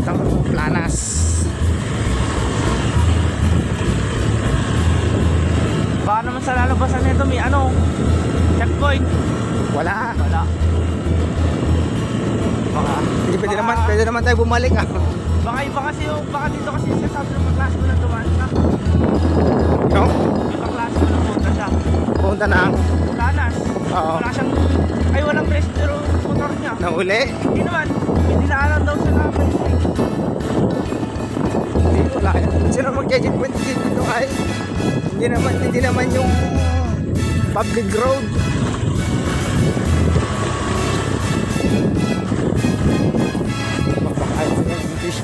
papuntang Planas. Baka naman sa lalabasan nito may ano, checkpoint. Wala. Wala. Baka. Hindi pwede naman tayo bumalik ah. Baka iba kasi yung, baka dito kasi siya sabi ng klase ko na dumaan na. No? Ibang klase ko na punta siya. Punta na ang Planas. Oo. Wala siyang, ay walang register yung motor niya. nauli. Hindi naman, may dinaanan daw siya namin. Hindi, wala yan. Sino mag-checkpoint dito ay? Hindi naman yung public road. Mapakain ko yan yung fish.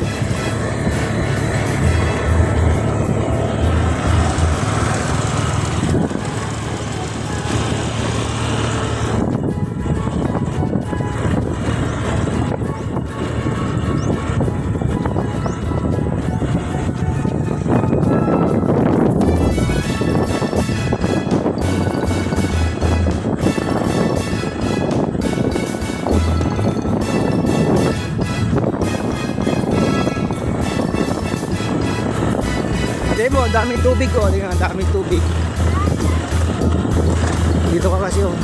Hindi mo, daming tubig ko. Tingnan, daming tubig. Dito ka kasi oh.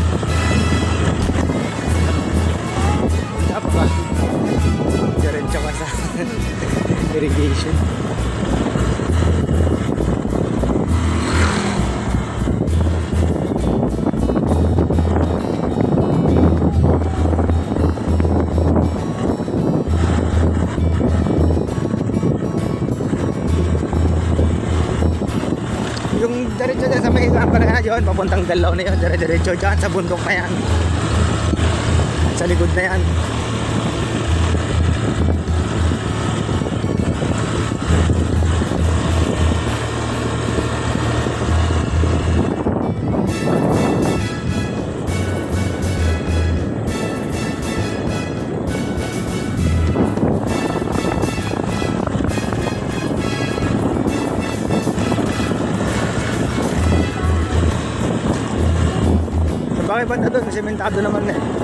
Dapat ba? Diretso ka sa irrigation. Yung diretso dyan sa may kampa na yan, papuntang Dalaw na yun, diretso dyan sa bundok na yan, sa likod na yan. Bakit banda doon? Sementado naman na eh.